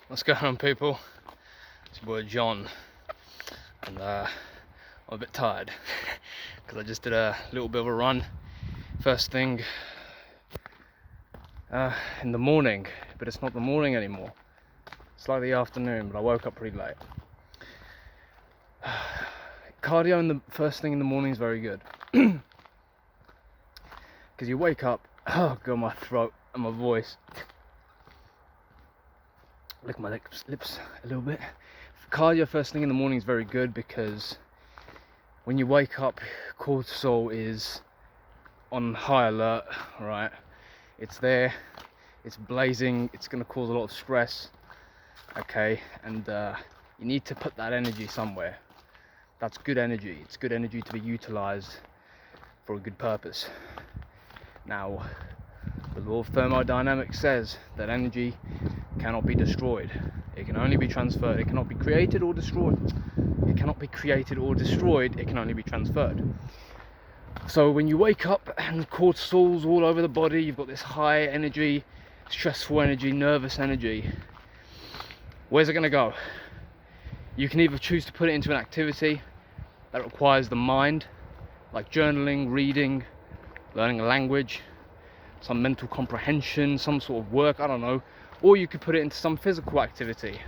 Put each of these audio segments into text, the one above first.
What's going on, people? It's your boy John, and I'm a bit tired because I just did a little bit of a run first thing in the morning, but it's not the morning anymore. It's like the afternoon, but I woke up pretty late. Cardio in the first thing in the morning is very good because you wake up. Oh god, my throat and my voice. Lick my lips a little bit. Cardio first thing in the morning is very good because when you wake up, cortisol is on high alert, right? It's there, it's blazing, it's going to cause a lot of stress, okay? And you need to put that energy somewhere. That's good energy. It's good energy to be utilized for a good purpose. Now, the law of thermodynamics says that energy cannot be destroyed. It can only be transferred. It cannot be created or destroyed. It cannot be created or destroyed. It can only be transferred. So when you wake up and cortisol's all over the body, you've got this high energy, stressful energy, nervous energy. Where's it going to go? You can either choose to put it into an activity that requires the mind, like journaling, reading, learning a language, some mental comprehension, some sort of work, I don't know. Or you could put it into some physical activity.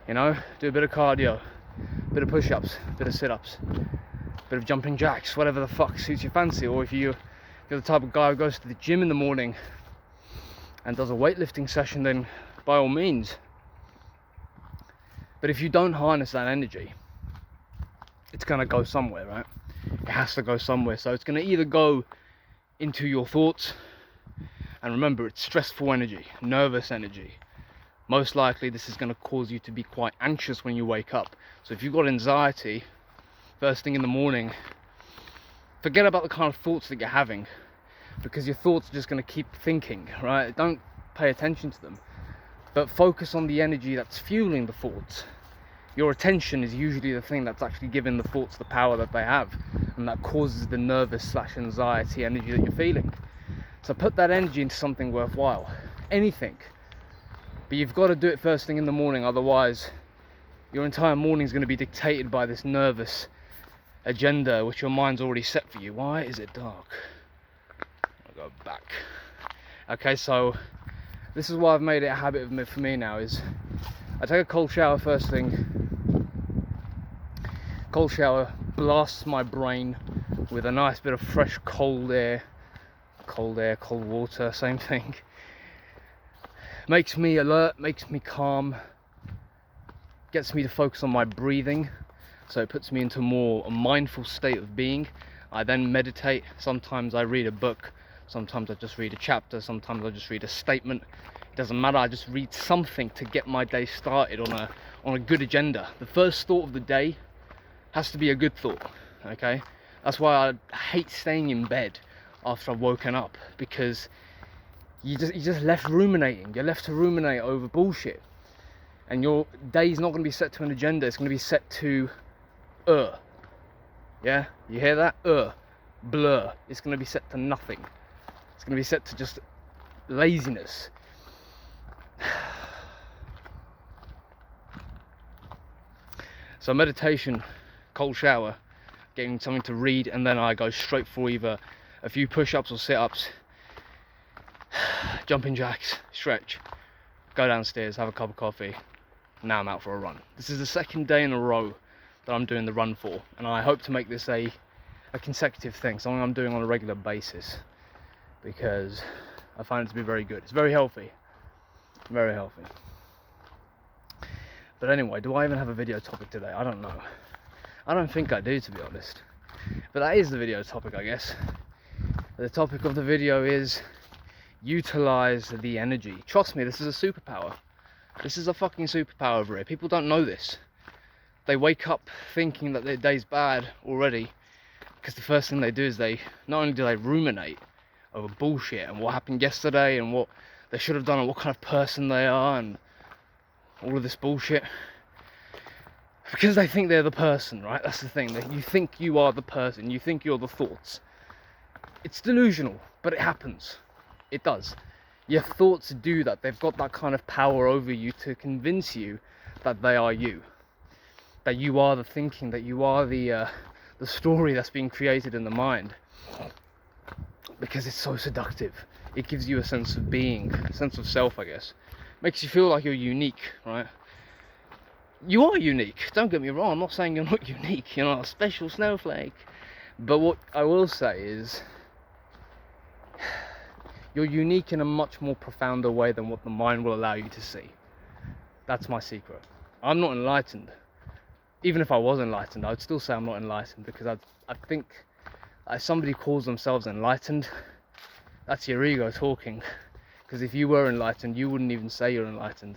You know, do a bit of cardio, a bit of push-ups, a bit of sit-ups, a bit of jumping jacks, whatever the fuck suits your fancy. Or if you're the type of guy who goes to the gym in the morning and does a weightlifting session, then by all means. But if you don't harness that energy, it's gonna go somewhere, right? It has to go somewhere. So it's gonna either go into your thoughts, and remember, it's stressful energy, nervous energy. Most likely this is going to cause you to be quite anxious when you wake up. So if you've got anxiety first thing in the morning, forget about the kind of thoughts that you're having, because your thoughts are just going to keep thinking, right? Don't pay attention to them, but focus on the energy that's fueling the thoughts. Your attention is usually the thing that's actually giving the thoughts the power that they have, and that causes the nervous / anxiety energy that you're feeling. So put that energy into something worthwhile, anything. But you've got to do it first thing in the morning, otherwise your entire morning is going to be dictated by this nervous agenda which your mind's already set for you. Why is it dark? I'll go back. Okay, so this is why I've made it a habit for me now, is I take a cold shower first thing. Cold shower blasts my brain with a nice bit of fresh cold air, cold water, same thing. Makes me alert, makes me calm, gets me to focus on my breathing, so it puts me into a mindful state of being. I then meditate. Sometimes I read a book, sometimes I just read a chapter, sometimes I just read a statement. It doesn't matter, I just read something to get my day started on a good agenda. The first thought of the day has to be a good thought, okay? That's why I hate staying in bed after I've woken up, because you're just left ruminating. You're left to ruminate over bullshit, and your day's not going to be set to an agenda. It's going to be set to yeah, you hear that? Blur. It's going to be set to nothing. It's going to be set to just laziness. So meditation, cold shower, getting something to read, and then I go straight for either a few push-ups or sit-ups, jumping jacks, stretch, go downstairs, have a cup of coffee. Now I'm out for a run. This is the second day in a row that I'm doing the run for, and I hope to make this a consecutive thing, something I'm doing on a regular basis, because I find it to be very good. It's very healthy, very healthy. But anyway, do I even have a video topic today? I don't know. I don't think I do, to be honest. But that is the video topic, I guess. The topic of the video is utilize the energy. Trust me, this is a superpower. This is a fucking superpower over here. People don't know this. They wake up thinking that their day's bad already, because the first thing they do is not only do they ruminate over bullshit and what happened yesterday and what they should have done and what kind of person they are and all of this bullshit, because they think they're the person, right? That's the thing, that you think you are the person, you think you're the thoughts. It's delusional, but it happens. It does. Your thoughts do that. They've got that kind of power over you to convince you that they are you. That you are the thinking, that you are the story that's being created in the mind. Because it's so seductive. It gives you a sense of being, a sense of self, I guess. Makes you feel like you're unique, right? You are unique, don't get me wrong. I'm not saying you're not unique, you're not a special snowflake. But what I will say is, you're unique in a much more profounder way than what the mind will allow you to see. That's my secret. I'm not enlightened. Even if I was enlightened, I'd still say I'm not enlightened, because I think if somebody calls themselves enlightened, that's your ego talking. Because if you were enlightened, you wouldn't even say you're enlightened.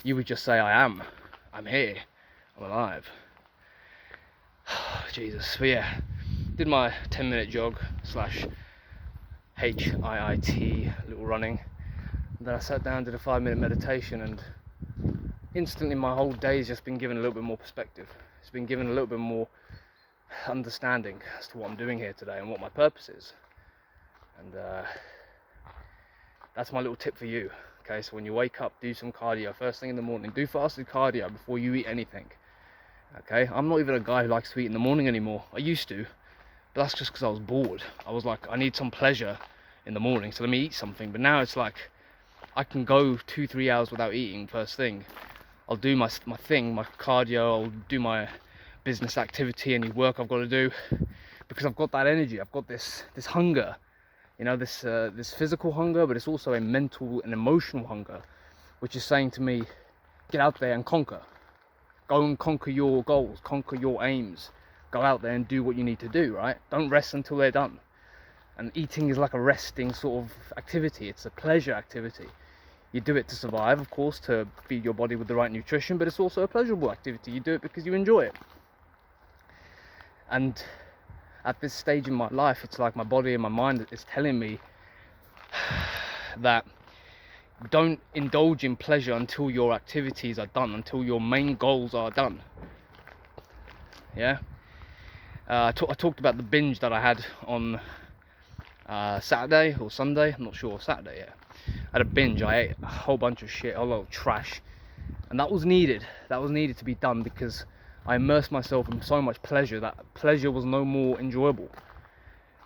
You would just say, I am. I'm here. I'm alive. Jesus. But yeah, did my 10-minute jog / HIIT little running. And then I sat down, did a 5-minute meditation, and instantly my whole day's just been given a little bit more perspective. It's been given a little bit more understanding as to what I'm doing here today and what my purpose is. And that's my little tip for you. Okay, so when you wake up, do some cardio first thing in the morning. Do fasted cardio before you eat anything. Okay, I'm not even a guy who likes to eat in the morning anymore. I used to, but that's just because I was bored. I was like, I need some pleasure in the morning, so let me eat something. But now it's like, I can go 2-3 hours without eating first thing. I'll do my thing, my cardio, I'll do my business activity, any work I've got to do, because I've got that energy. I've got this hunger, you know, this physical hunger, but it's also a mental and emotional hunger, which is saying to me, get out there and conquer. Go and conquer your goals, conquer your aims. Go out there and do what you need to do, right? Don't rest until they're done. And eating is like a resting sort of activity. It's a pleasure activity. You do it to survive, of course, to feed your body with the right nutrition, but it's also a pleasurable activity. You do it because you enjoy it. And at this stage in my life, it's like my body and my mind is telling me that don't indulge in pleasure until your activities are done, until your main goals are done. Yeah? I talked about the binge that I had on Saturday or Sunday, I'm not sure, Saturday, yeah. I had a binge. I ate a whole bunch of shit, a lot of trash, and that was needed. That was needed to be done, because I immersed myself in so much pleasure that pleasure was no more enjoyable.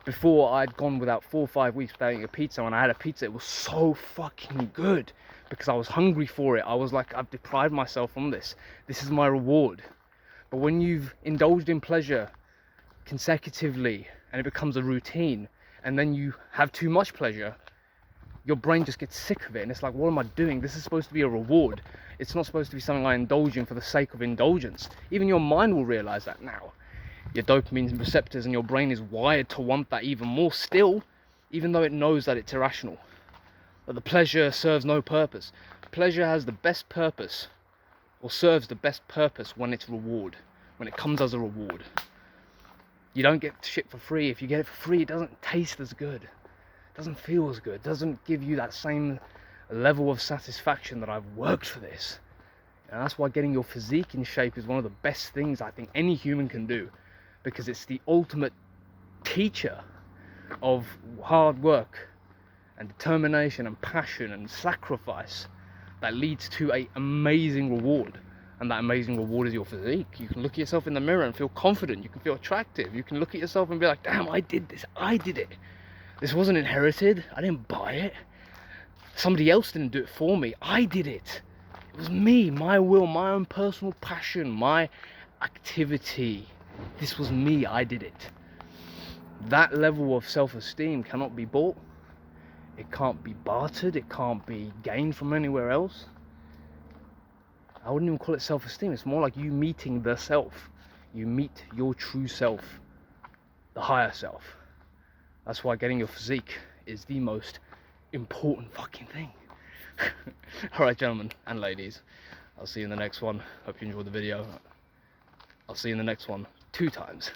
Before, I'd gone without 4 or 5 weeks without eating a pizza. When I had a pizza, it was so fucking good because I was hungry for it. I was like, I've deprived myself from this. This is my reward. But when you've indulged in pleasure consecutively and it becomes a routine, and then you have too much pleasure, your brain just gets sick of it, and it's like, what am I doing? This is supposed to be a reward. It's not supposed to be something I indulge in for the sake of indulgence. Even your mind will realize that now. Your dopamine receptors and your brain is wired to want that even more still, even though it knows that it's irrational. But the pleasure serves no purpose. Pleasure has the best purpose, or serves the best purpose, when it's reward, when it comes as a reward. You don't get shit for free. If you get it for free, it doesn't taste as good. It doesn't feel as good. It doesn't give you that same level of satisfaction that I've worked for this. And that's why getting your physique in shape is one of the best things I think any human can do, because it's the ultimate teacher of hard work and determination and passion and sacrifice that leads to an amazing reward. And that amazing reward is your physique. You can look at yourself in the mirror and feel confident. You can feel attractive. You can look at yourself and be like, damn, I did this. I did it. This wasn't inherited. I didn't buy it. Somebody else didn't do it for me. I did it. It was me, my will, my own personal passion, my activity. This was me. I did it. That level of self-esteem cannot be bought. It can't be bartered. It can't be gained from anywhere else. I wouldn't even call it self-esteem. It's more like you meeting the self. You meet your true self, the higher self. That's why getting your physique is the most important fucking thing. Alright, gentlemen and ladies, I'll see you in the next one. Hope you enjoyed the video. I'll see you in the next one 2 times.